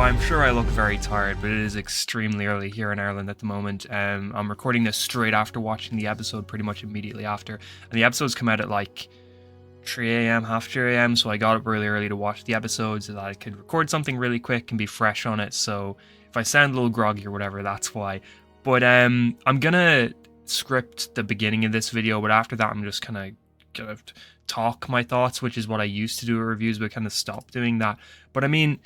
I'm sure I look very tired, but it is extremely early here in Ireland at the moment. I'm recording this straight after watching the episode, pretty much immediately after. And the episodes come out at like 3 a.m., half 3 a.m., so I got up really early to watch the episode so that I could record something really quick and be fresh on it. So if I sound a little groggy or whatever, that's why. But I'm gonna script the beginning of this video, but after that I'm just gonna talk my thoughts, which is what I used to do with reviews, but kind of stopped doing that. But I mean,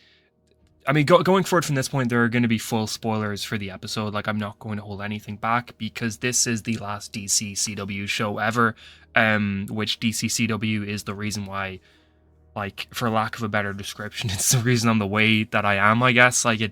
going forward from this point, there are going to be full spoilers for the episode. Like, I'm not going to hold anything back because this is the last DCCW show ever, which DCCW is the reason why, like, for lack of a better description, it's the reason I'm the way that I am, I guess. Like,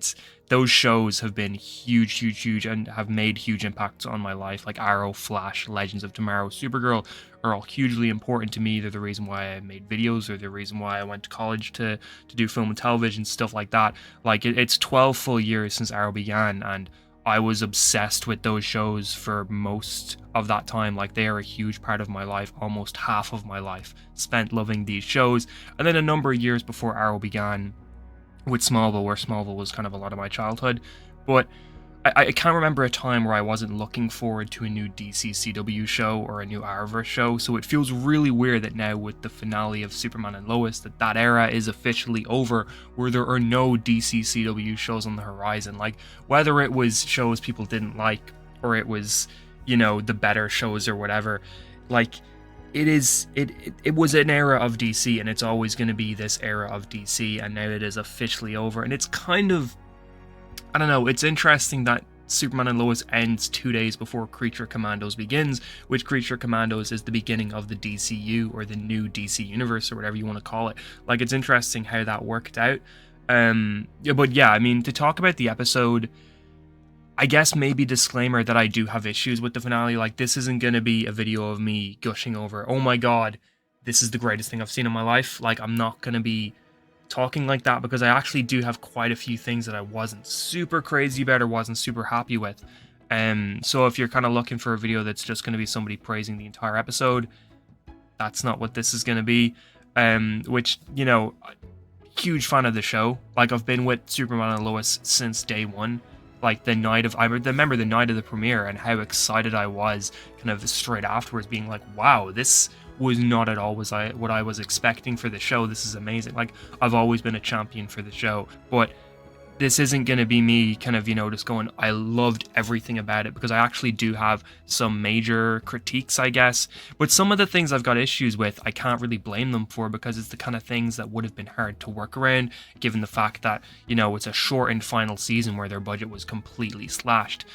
those shows have been huge, and have made huge impacts on my life. Like Arrow, Flash, Legends of Tomorrow, Supergirl are all hugely important to me. They're the reason why I made videos, or the reason why I went to college to do film and television, stuff like that. Like, it's 12 full years since Arrow began, and I was obsessed with those shows for most of that time. Like, they are a huge part of my life. Almost half of my life spent loving these shows. And then a number of years before Arrow began with Smallville, where Smallville was kind of a lot of my childhood. But I can't remember a time where I wasn't looking forward to a new DCCW show or a new Arrowverse show, so it feels really weird that now with the finale of Superman and Lois, that era is officially over, where there are no DCCW shows on the horizon. Like, whether it was shows people didn't like, or it was, you know, the better shows or whatever, like, it was an era of DC, and it's always going to be this era of DC, and now it is officially over. And it's kind of, I don't know, it's interesting that Superman and Lois ends 2 days before Creature Commandos begins, which Creature Commandos is the beginning of the DCU, or the new DC universe, or whatever you want to call it. Like, it's interesting how that worked out. But yeah, I mean, to talk about the episode, I guess maybe disclaimer that I do have issues with the finale. Like, this isn't going to be a video of me gushing over, oh my god, this is the greatest thing I've seen in my life. Like, I'm not going to be talking like that, because I actually do have quite a few things that I wasn't super crazy about or wasn't super happy with. So if you're kind of looking for a video that's just going to be somebody praising the entire episode, that's not what this is going to be. Which, you know, huge fan of the show. Like, I've been with Superman and Lois since day one. Like, the night of, I remember the night of the premiere and how excited I was kind of straight afterwards, being like, wow, this was not at all what I was expecting for the show. This is amazing. Like, I've always been a champion for the show, but this isn't going to be me kind of, you know, just going, I loved everything about it, because I actually do have some major critiques, I guess. But some of the things I've got issues with, I can't really blame them for, because it's the kind of things that would have been hard to work around, given the fact that, you know, it's a shortened final season where their budget was completely slashed.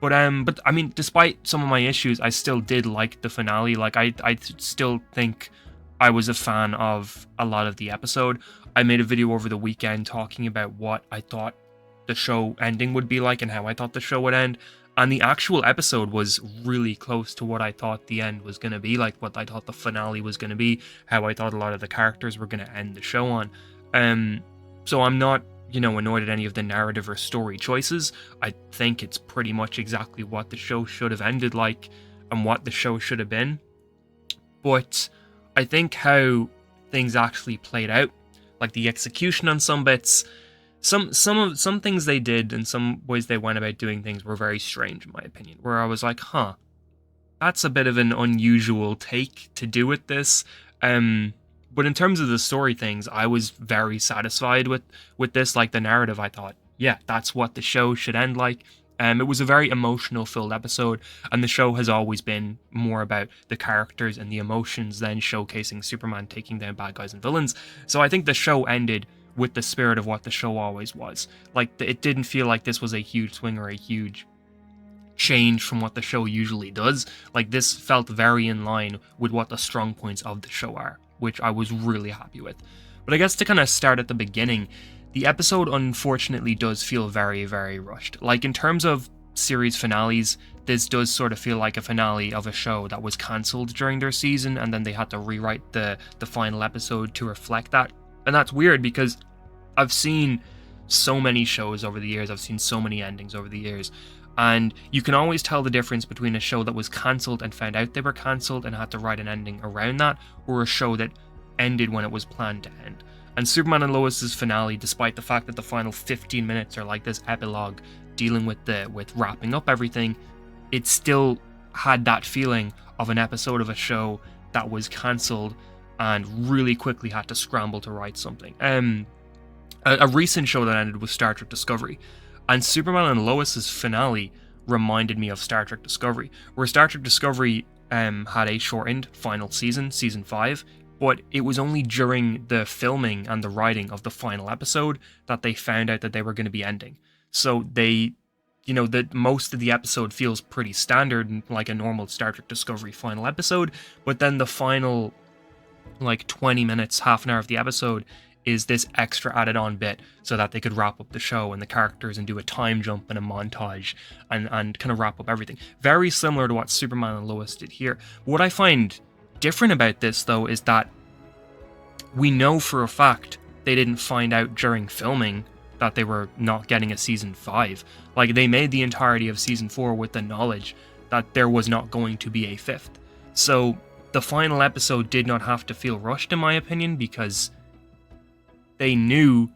But I mean, despite some of my issues, I still did like the finale. Like, I still think I was a fan of a lot of the episode. I made a video over the weekend talking about what I thought the show ending would be like and how I thought the show would end. And the actual episode was really close to what I thought the end was going to be, like what I thought the finale was going to be, how I thought a lot of the characters were going to end the show on. So I'm not, you know, annoyed at any of the narrative or story choices. I think it's pretty much exactly what the show should have ended like and what the show should have been. But I think how things actually played out, like the execution on some bits, some things they did and some ways they went about doing things were very strange, in my opinion, where I was like, huh, that's a bit of an unusual take to do with this. But in terms of the story things, I was very satisfied with this. Like, the narrative, I thought, yeah, that's what the show should end like. It was a very emotional filled episode, and the show has always been more about the characters and the emotions than showcasing Superman taking down bad guys and villains. So I think the show ended with the spirit of what the show always was. Like, it didn't feel like this was a huge swing or a huge change from what the show usually does. Like, this felt very in line with what the strong points of the show are, which I was really happy with. But I guess to kind of start at the beginning, the episode unfortunately does feel very, very rushed. Like, in terms of series finales, this does sort of feel like a finale of a show that was cancelled during their season, and then they had to rewrite the final episode to reflect that. And that's weird, because I've seen so many shows over the years, I've seen so many endings over the years, and you can always tell the difference between a show that was cancelled and found out they were cancelled and had to write an ending around that, or a show that ended when it was planned to end. And Superman and Lois's finale, despite the fact that the final 15 minutes are like this epilogue dealing with wrapping up everything, it still had that feeling of an episode of a show that was cancelled and really quickly had to scramble to write something. A recent show that ended was Star Trek Discovery, and Superman and Lois's finale reminded me of Star Trek Discovery, where Star Trek Discovery had a shortened final season, season 5, but it was only during the filming and the writing of the final episode that they found out that they were going to be ending. So they, that most of the episode feels pretty standard, like a normal Star Trek Discovery final episode, but then the final, 20 minutes, half an hour of the episode is this extra added on bit so that they could wrap up the show and the characters and do a time jump and a montage and kind of wrap up everything. Very similar to what Superman and Lois did here. What I find different about this, though, is that we know for a fact they didn't find out during filming that they were not getting a season 5. They made the entirety of season 4 with the knowledge that there was not going to be a 5th. So the final episode did not have to feel rushed, in my opinion, because they knew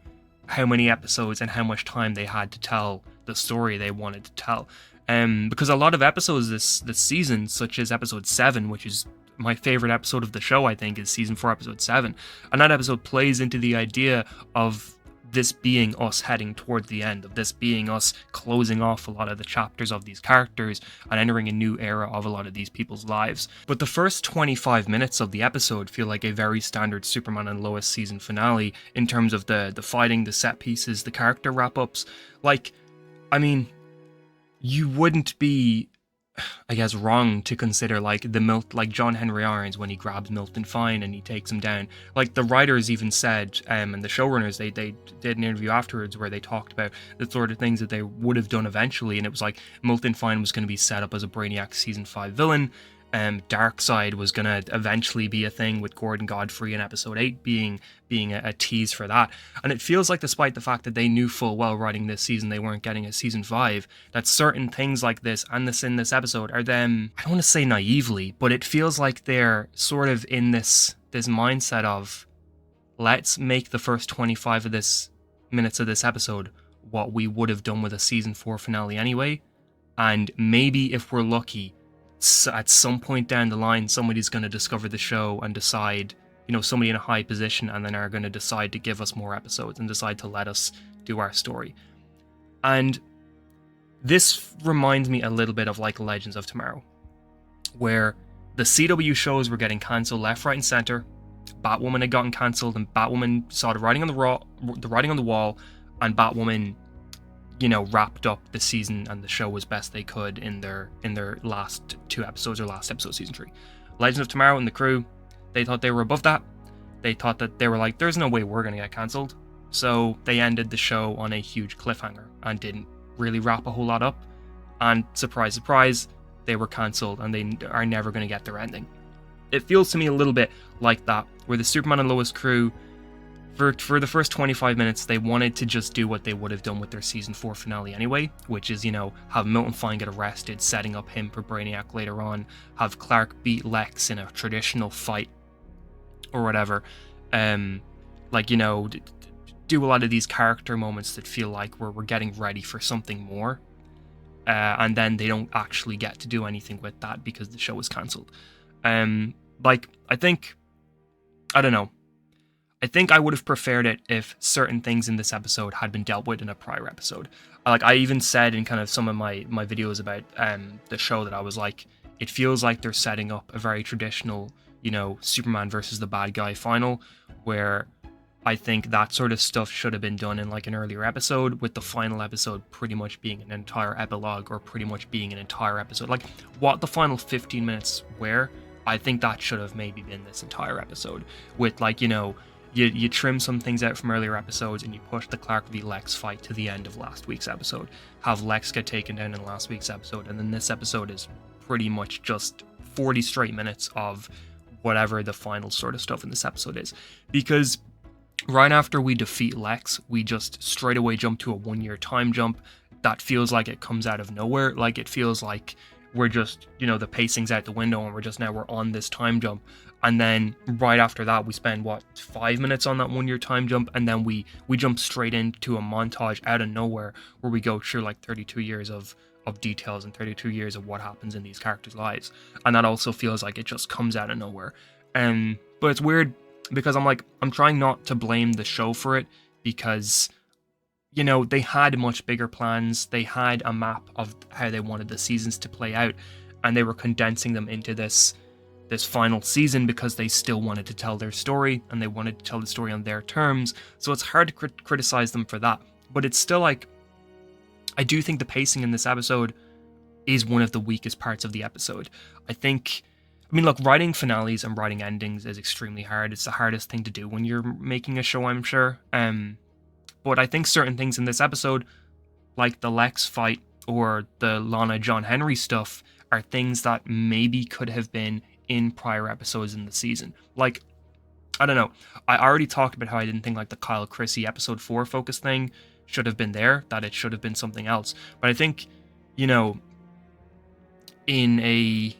how many episodes and how much time they had to tell the story they wanted to tell. Because a lot of episodes this season, such as episode 7, which is my favorite episode of the show, I think, is season 4, episode 7. And that episode plays into the idea of this being us heading toward the end, of this being us closing off a lot of the chapters of these characters and entering a new era of a lot of these people's lives. But the first 25 minutes of the episode feel like a very standard Superman and Lois season finale in terms of the fighting, the set pieces, the character wrap-ups. You wouldn't be, I guess, wrong to consider the John Henry Irons when he grabs Milton Fine and he takes him down. The writers even said, and the showrunners, they did an interview afterwards where they talked about the sort of things that they would have done eventually, and it was Milton Fine was going to be set up as a Brainiac season 5 villain. Darkseid was going to eventually be a thing, with Gordon Godfrey in episode 8 being a tease for that. And it feels like, despite the fact that they knew full well writing this season they weren't getting a season 5, that certain things like this and this in this episode are them, I don't want to say naively, but it feels like they're sort of in this mindset of, let's make the first 25 of this minutes of this episode what we would have done with a season 4 finale anyway, and maybe if we're lucky, at some point down the line, somebody's going to discover the show and decide, somebody in a high position, and then are going to decide to give us more episodes and decide to let us do our story. And this reminds me a little bit of Legends of Tomorrow, where the CW shows were getting cancelled left, right, and center. Batwoman had gotten cancelled, and Batwoman saw the writing on the wall, and Batwoman wrapped up the season and the show as best they could in their last 2 episodes, or last episode, season 3. Legends of Tomorrow and the crew, they thought they were above that. They thought that they were there's no way we're going to get cancelled. So they ended the show on a huge cliffhanger and didn't really wrap a whole lot up. And surprise, surprise, they were cancelled and they are never going to get their ending. It feels to me a little bit like that, where the Superman and Lois crew, for the first 25 minutes, they wanted to just do what they would have done with their season 4 finale anyway, which is, have Milton Fine get arrested, setting up him for Brainiac later on, have Clark beat Lex in a traditional fight, or whatever. Do a lot of these character moments that feel like we're getting ready for something more. And then they don't actually get to do anything with that because the show is cancelled. I think I would have preferred it if certain things in this episode had been dealt with in a prior episode. I even said in kind of some of my videos about the show that I was it feels like they're setting up a very traditional, Superman versus the bad guy final, where I think that sort of stuff should have been done in an earlier episode, with the final episode pretty much being an entire epilogue, or pretty much being an entire episode. What the final 15 minutes were, I think that should have maybe been this entire episode, with you trim some things out from earlier episodes and you push the Clark v Lex fight to the end of last week's episode, have Lex get taken down in last week's episode, and then this episode is pretty much just 40 straight minutes of whatever the final sort of stuff in this episode is. Because right after we defeat Lex, we just straight away jump to a 1-year time jump that feels like it comes out of nowhere. It feels like we're just, the pacing's out the window and we're on this time jump. And then right after that, we spend, what, 5 minutes on that 1 year time jump, and then we jump straight into a montage out of nowhere where we go through like 32 years of details and 32 years of what happens in these characters' lives. And that also feels like it just comes out of nowhere. But it's weird because I'm trying not to blame the show for it, because, you know, they had much bigger plans. They had a map of how they wanted the seasons to play out, and they were condensing them into this final season because they still wanted to tell their story, and they wanted to tell the story on their terms. So it's hard to criticize them for that. But it's still like, I do think the pacing in this episode is one of the weakest parts of the episode. I mean, look, writing finales and writing endings is extremely hard. It's the hardest thing to do when you're making a show, I'm sure. But I think certain things in this episode, like the Lex fight or the Lana John Henry stuff, are things that maybe could have been in prior episodes in the season. Like, I don't know. I already talked about how I didn't think like the Kyle Chrissy episode 4 focus thing should have been there, that it should have been something else. But I think, you know, in a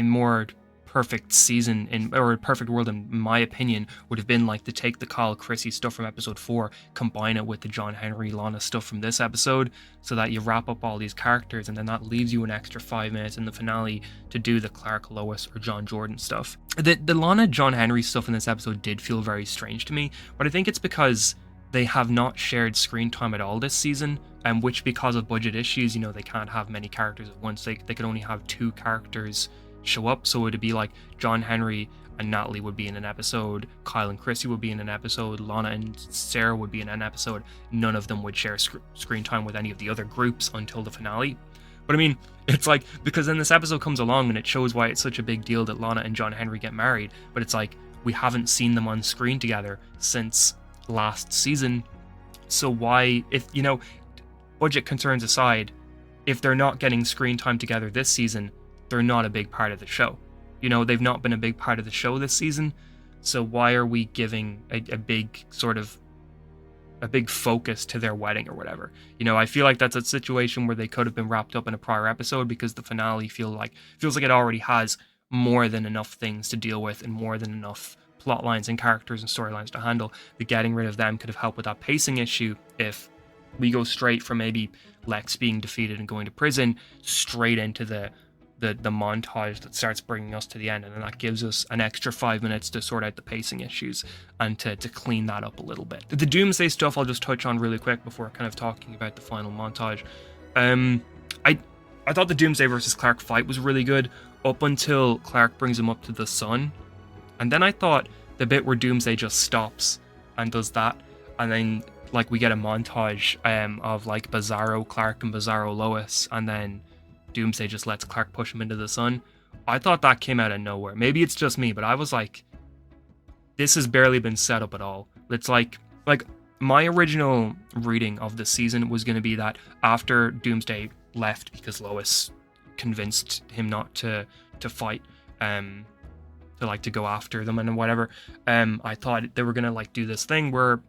more perfect season, or a perfect world, in my opinion, would have been like to take the Kyle Chrissy stuff from episode 4, combine it with the John Henry Lana stuff from this episode, so that you wrap up all these characters, and then that leaves you an extra 5 minutes in the finale to do the Clark, Lois, or John Jordan stuff. The Lana John Henry stuff in this episode did feel very strange to me, but I think it's because they have not shared screen time at all this season, and which, because of budget issues, you know, they can't have many characters at once. They could only have 2 characters show up, so it'd be like John Henry and Natalie would be in an episode, Kyle and Chrissy would be in an episode, Lana and Sarah would be in an episode. None of them would share screen time with any of the other groups until the finale. But I mean, it's like, because then this episode comes along and it shows why it's such a big deal that Lana and John Henry get married, but it's like, we haven't seen them on screen together since last season. So why, if, you know, budget concerns aside, if they're not getting screen time together this season, they're not a big part of the show. You know, they've not been a big part of the show this season, so why are we giving a big sort of a big focus to their wedding or whatever? You know, I feel like that's a situation where they could have been wrapped up in a prior episode, because the finale feels like it already has more than enough things to deal with and more than enough plot lines and characters and storylines to handle. The getting rid of them could have helped with that pacing issue if we go straight from maybe Lex being defeated and going to prison straight into the montage that starts bringing us to the end, and then that gives us an extra 5 minutes to sort out the pacing issues and to clean that up a little bit. The Doomsday stuff I'll just touch on really quick before kind of talking about the final montage. I thought the Doomsday versus Clark fight was really good up until Clark brings him up to the sun, and then I thought the bit where Doomsday just stops and does that, and then like we get a montage of like Bizarro Clark and Bizarro Lois, and then Doomsday just lets Clark push him into the sun. I thought that came out of nowhere. Maybe it's just me, but I was like, this has barely been set up at all. It's like my original reading of the season was going to be that after Doomsday left because Lois convinced him not to fight, to go after them and whatever, I thought they were going to like do this thing where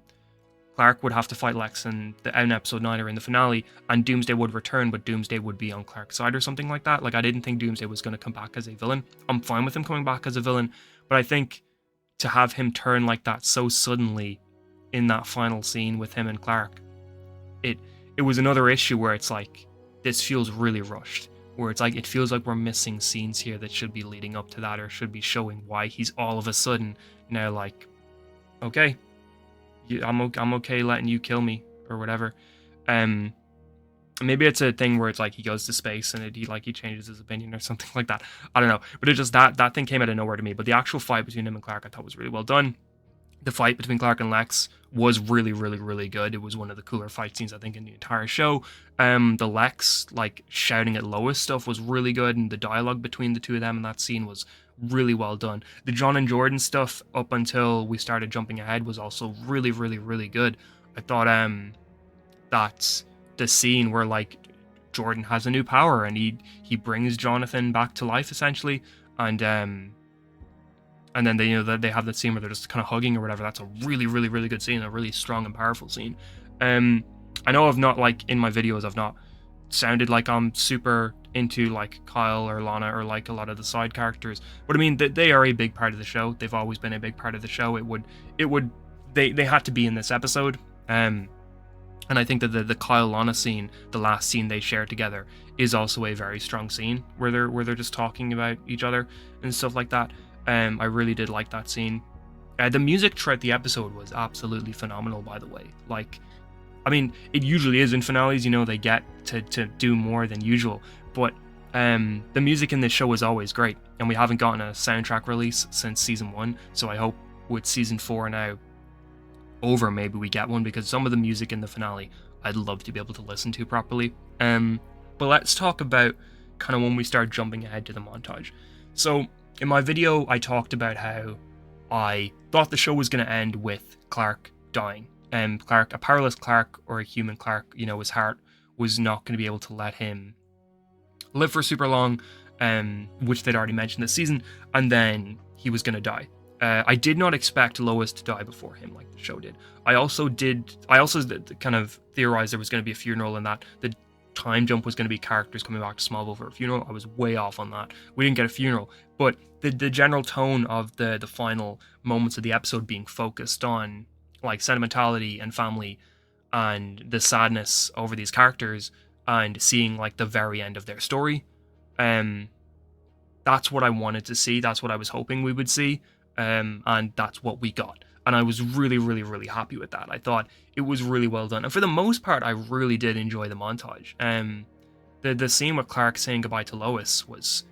Clark would have to fight Lex in episode 9 or in the finale, and Doomsday would return, but Doomsday would be on Clark's side or something like that. Like, I didn't think Doomsday was going to come back as a villain. I'm fine with him coming back as a villain, but I think to have him turn like that so suddenly in that final scene with him and Clark, it was another issue where it's like, this feels really rushed, where it's like, it feels like we're missing scenes here that should be leading up to that, or should be showing why he's all of a sudden now like, okay, I'm okay letting you kill me or whatever. Maybe it's a thing where it's like he goes to space and he changes his opinion or something like that. I don't know, but it just that thing came out of nowhere to me. But the actual fight between him and Clark I thought was really well done. The fight between Clark and Lex was really, really, really good. It was one of the cooler fight scenes I think in the entire show. The Lex like shouting at Lois stuff was really good, and the dialogue between the two of them in that scene was really well done. The John and Jordan stuff up until we started jumping ahead was also really, really, really good. I thought that the scene where like Jordan has a new power and he brings Jonathan back to life essentially, and then they have that scene where they're just kind of hugging or whatever. That's a really, really, really good scene, a really strong and powerful scene. I know I've not, like in my videos, I've not sounded like I'm super into like Kyle or Lana or like a lot of the side characters. But I mean, they are a big part of the show. They've always been a big part of the show. They had to be in this episode. And I think that the Kyle Lana scene, the last scene they share together, is also a very strong scene where they're just talking about each other and stuff like that. I really did like that scene. The music throughout the episode was absolutely phenomenal, by the way. Like, I mean, it usually is in finales, you know, they get to do more than usual, but the music in this show is always great, and we haven't gotten a soundtrack release since season 1, so I hope with season 4 now over, maybe we get one, because some of the music in the finale I'd love to be able to listen to properly. But let's talk about kind of when we start jumping ahead to the montage. So in my video, I talked about how I thought the show was going to end with Clark dying. Clark, a powerless Clark or a human Clark, you know, his heart was not going to be able to let him live for super long, which they'd already mentioned this season, and then he was going to die. I did not expect Lois to die before him like the show did. I also kind of theorized there was going to be a funeral and that the time jump was going to be characters coming back to Smallville for a funeral. I was way off on that. We didn't get a funeral, but the general tone of the final moments of the episode being focused on like sentimentality and family and the sadness over these characters and seeing like the very end of their story. That's what I wanted to see. That's what I was hoping we would see. And that's what we got. And I was really, really, really happy with that. I thought it was really well done. And for the most part, I really did enjoy the montage. The scene with Clark saying goodbye to Lois was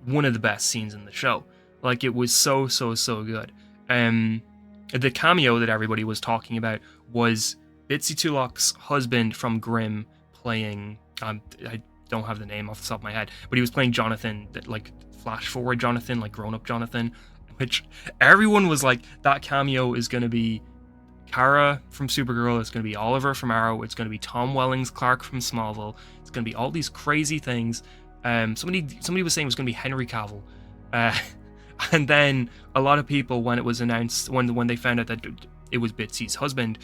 one of the best scenes in the show. Like, it was so, so, so good. The cameo that everybody was talking about was Bitsie Tulloch's husband from Grimm playing, I don't have the name off the top of my head, but he was playing Jonathan, like flash forward Jonathan, like grown up Jonathan, which everyone was like, that cameo is going to be Kara from Supergirl, it's going to be Oliver from Arrow, it's going to be Tom Welling's Clark from Smallville, it's going to be all these crazy things. Somebody was saying it was going to be Henry Cavill. And then a lot of people, when it was announced, when they found out that it was Bitsie's husband,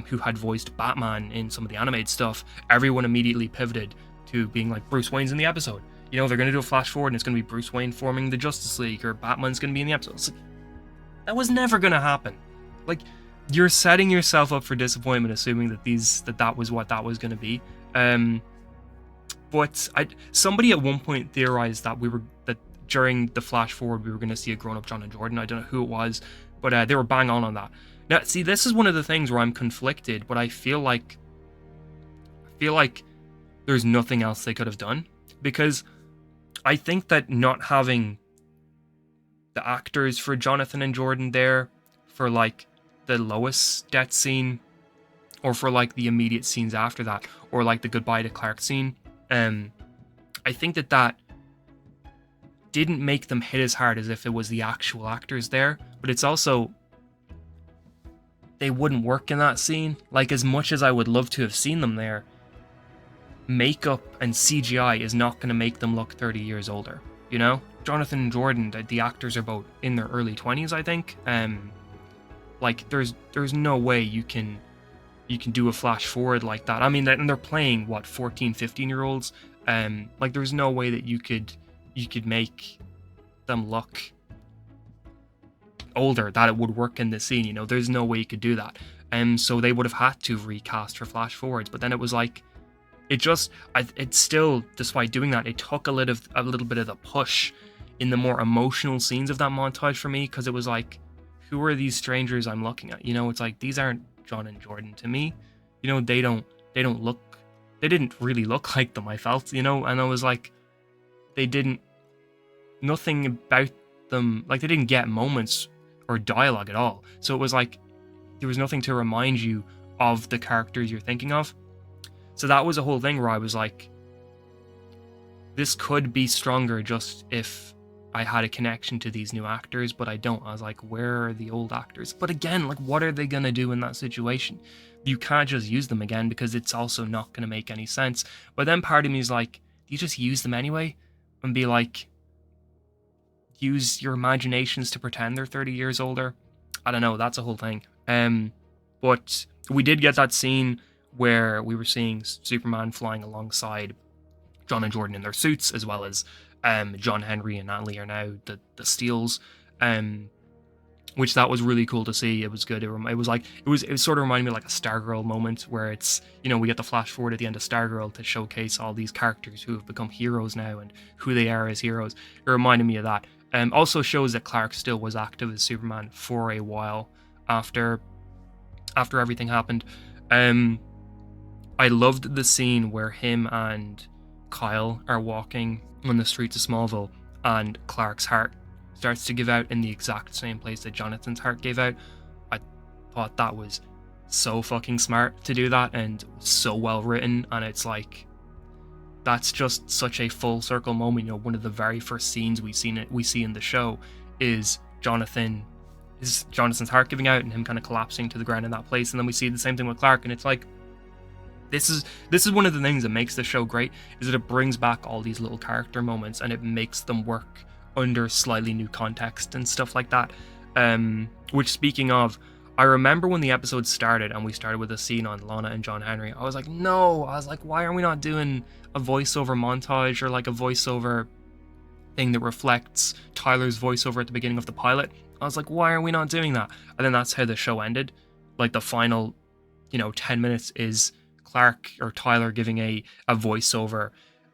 who had voiced Batman in some of the animated stuff, everyone immediately pivoted to being like, Bruce Wayne's in the episode. You know, they're going to do a flash forward and it's going to be Bruce Wayne forming the Justice League, or Batman's going to be in the episode. It's like, that was never going to happen. Like, you're setting yourself up for disappointment assuming that was what that was going to be. But somebody at one point theorized that that during the flash forward we were going to see a grown-up John and Jordan. I don't know who it was, but they were bang on that. Now, see, this is one of the things where I'm conflicted, but I feel like there's nothing else they could have done, because I think that not having the actors for Jonathan and Jordan there for like the Lois death scene, or for like the immediate scenes after that, or like the goodbye to Clark scene, I think that didn't make them hit as hard as if it was the actual actors there. But it's also, they wouldn't work in that scene. Like, as much as I would love to have seen them there, makeup and CGI is not going to make them look 30 years older, you know? Jonathan and Jordan, the actors are both in their early 20s, I think. Like, there's no way you can do a flash forward like that. I mean, and they're playing, what, 14, 15-year-olds? Like, there's no way that you could make them look older, that it would work in this scene, you know? There's no way you could do that. So they would have had to recast for flash forwards, but then it was like, it still, despite doing that, it took a little bit of the push in the more emotional scenes of that montage for me, because it was like, who are these strangers I'm looking at? You know, it's like, these aren't John and Jordan to me. You know, they didn't really look like them, I felt, you know, and I was like, nothing about them, like, they didn't get moments or dialogue at all. So it was like, there was nothing to remind you of the characters you're thinking of. So that was a whole thing where I was like, this could be stronger just if I had a connection to these new actors, but I don't. I was like, where are the old actors? But again, like, what are they going to do in that situation? You can't just use them again, because it's also not going to make any sense. But then part of me is like, do you just use them anyway? And be like, use your imaginations to pretend they're 30 years older? I don't know, that's a whole thing. But we did get that scene where we were seeing Superman flying alongside John and Jordan in their suits, as well as John Henry and Natalie are now the Steels. Which that was really cool to see. It was good. It was sort of reminding me of like a Stargirl moment, where it's, you know, we get the flash forward at the end of Stargirl to showcase all these characters who have become heroes now and who they are as heroes. It reminded me of that. Also shows that Clark still was active as Superman for a while after everything happened. I loved the scene where him and Kyle are walking on the streets of Smallville, and Clark's heart starts to give out in the exact same place that Jonathan's heart gave out. I thought that was so fucking smart to do that, and so well written, and it's like, that's just such a full circle moment. You know, one of the very first scenes we see in the show is Jonathan's heart giving out and him kind of collapsing to the ground in that place, and then we see the same thing with Clark, and it's like, this is one of the things that makes the show great, is that it brings back all these little character moments and it makes them work under slightly new context and stuff like that. Which, speaking of, I remember when the episode started and we started with a scene on Lana and John Henry, I was like, why are we not doing a voiceover montage or like a voiceover thing that reflects Tyler's voiceover at the beginning of the pilot? I was like, why are we not doing that? And then that's how the show ended. Like, the final, 10 minutes is Clark or Tyler giving a voiceover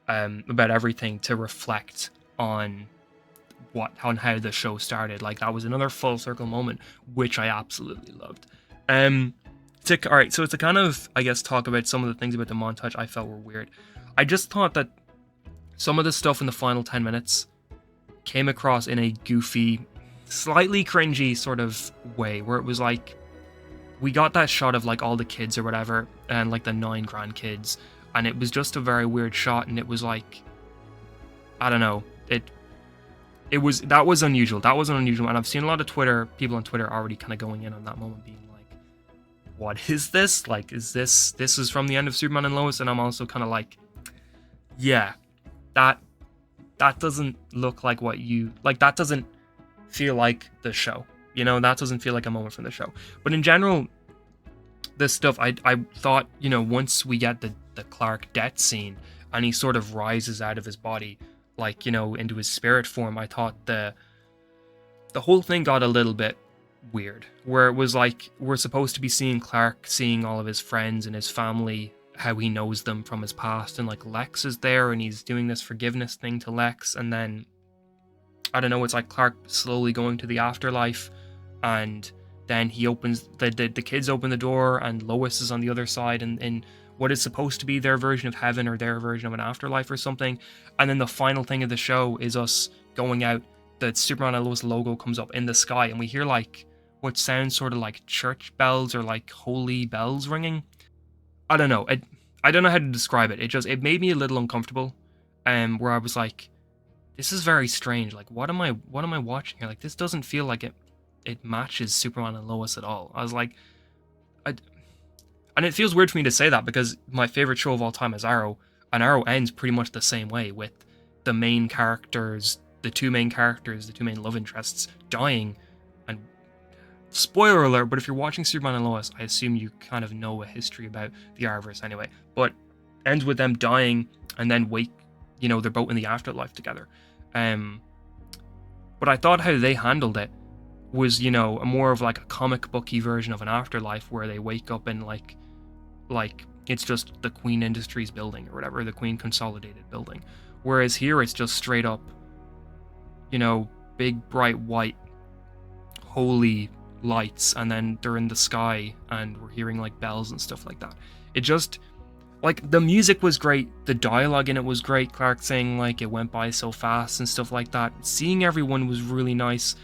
about everything to reflect on how the show started. Like, that was another full circle moment, which I absolutely loved. Alright, so to kind of, I guess, talk about some of the things about the montage I felt were weird. I just thought that some of the stuff in the final 10 minutes came across in a goofy, slightly cringy sort of way, where it was like, we got that shot of like all the kids or whatever, and like the 9 grandkids, and it was just a very weird shot, and it was like, I don't know, that was unusual. That was unusual, and I've seen a lot of people on Twitter already kind of going in on that moment, being like, what is this? Like, this is from the end of Superman and Lois? And I'm also kind of like, yeah, that doesn't look like what you, like, that doesn't feel like the show. That doesn't feel like a moment from the show. But in general, this stuff, I thought, once we get the Clark death scene and he sort of rises out of his body, like, into his spirit form, I thought the whole thing got a little bit weird, where it was like, we're supposed to be seeing Clark seeing all of his friends and his family, how he knows them from his past, and like Lex is there and he's doing this forgiveness thing to Lex, and then, I don't know, it's like Clark slowly going to the afterlife, and then he opens, the kids open the door, and Lois is on the other side, and in what is supposed to be their version of heaven or their version of an afterlife or something. And then the final thing of the show is us going out, the Superman and Lois logo comes up in the sky, and we hear like what sounds sort of like church bells or like holy bells ringing. I don't know. I don't know how to describe it. It made me a little uncomfortable, where I was like, this is very strange. Like, what am I watching here? Like, this doesn't feel like it matches Superman and Lois at all. I was like, and it feels weird for me to say that, because my favorite show of all time is Arrow, and Arrow ends pretty much the same way, with the main characters, the two main love interests dying. And spoiler alert, but if you're watching Superman and Lois, I assume you kind of know a history about the Arrowverse anyway, but ends with them dying and then they're both in the afterlife together. But I thought how they handled it was, a more of like a comic booky version of an afterlife, where they wake up in like it's just the Queen Industries building or whatever, the Queen Consolidated building. Whereas here it's just straight up, big bright white holy lights, and then they're in the sky and we're hearing like bells and stuff like that. It just, like, the music was great, the dialogue in it was great, Clark saying like it went by so fast and stuff like that. Seeing everyone was really nice.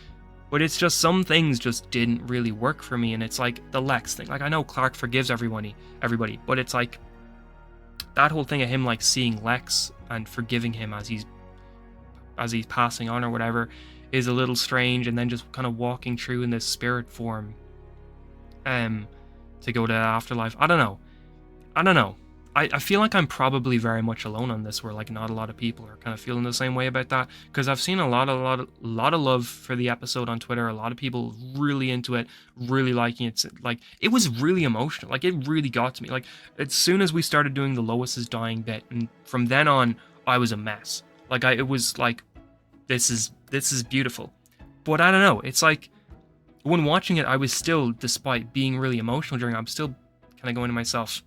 But it's just, some things just didn't really work for me, and it's like the Lex thing. Like, I know Clark forgives everybody, but it's like, that whole thing of him like seeing Lex and forgiving him as he's passing on or whatever is a little strange, and then just kind of walking through in this spirit form to go to afterlife. I don't know. I feel like I'm probably very much alone on this, where like not a lot of people are kind of feeling the same way about that, because I've seen a lot of love for the episode on Twitter. A lot of people really into it, really liking it. Like, it was really emotional. Like, it really got to me. Like, as soon as we started doing the Lois is dying bit, and from then on, I was a mess. Like it was like, this is beautiful. But I don't know, it's like, when watching it, I was still, despite being really emotional during it, I'm still kind of going to myself,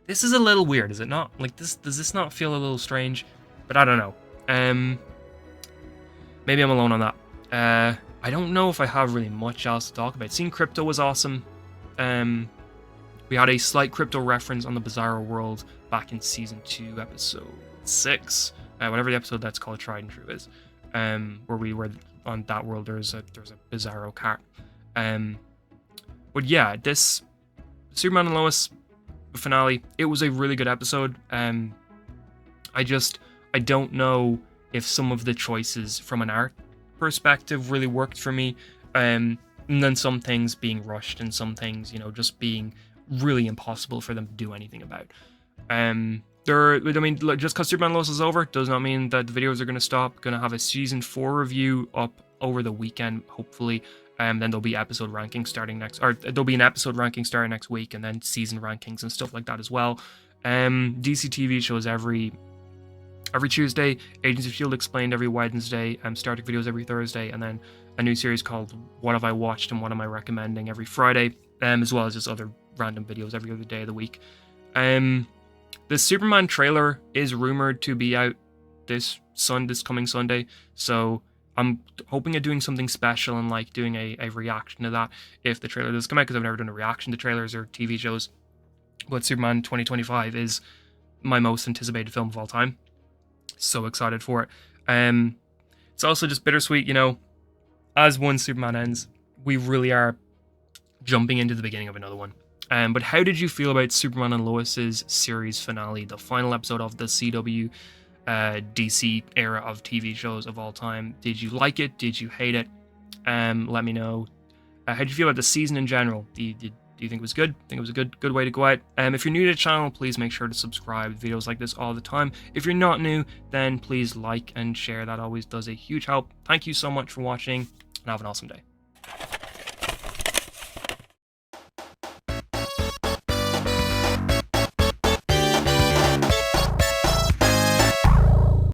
this is a little weird, is it not? Like, does this not feel a little strange? But I don't know. Maybe I'm alone on that. I don't know if I have really much else to talk about. Seeing Crypto was awesome. We had a slight Crypto reference on the Bizarro world back in season 2, episode 6. Whatever the episode that's called Tried and True is. Where we were on that world, there's a Bizarro car. But yeah, this Superman and Lois finale, it was a really good episode. I don't know if some of the choices from an art perspective really worked for me. And then some things being rushed and some things, just being really impossible for them to do anything about. Just because Superman Lois is over does not mean that the videos are going to stop. Going to have a season 4 review up over the weekend, hopefully. Then there'll be episode rankings starting there'll be an episode ranking starting next week, and then season rankings and stuff like that as well. DCTV shows every Tuesday, Agents of S.H.I.E.L.D. Explained every Wednesday, Star Trek videos every Thursday, and then a new series called What Have I Watched and What Am I Recommending every Friday, as well as just other random videos every other day of the week. The Superman trailer is rumored to be out this coming Sunday, so I'm hoping at doing something special and like doing a reaction to that if the trailer does come out, because I've never done a reaction to trailers or TV shows. But Superman 2025 is my most anticipated film of all time. So excited for it. It's also just bittersweet, as one Superman ends, we really are jumping into the beginning of another one. But how did you feel about Superman and Lois's series finale, the final episode of the CW DC era of TV shows of all time? Did you like it? Did you hate it? Let me know. How did you feel about the season in general? Do you think it was good? Think it was a good way to go out? If you're new to the channel, please make sure to subscribe. Videos like this all the time. If you're not new, then please like and share. That always does a huge help. Thank you so much for watching, and have an awesome day.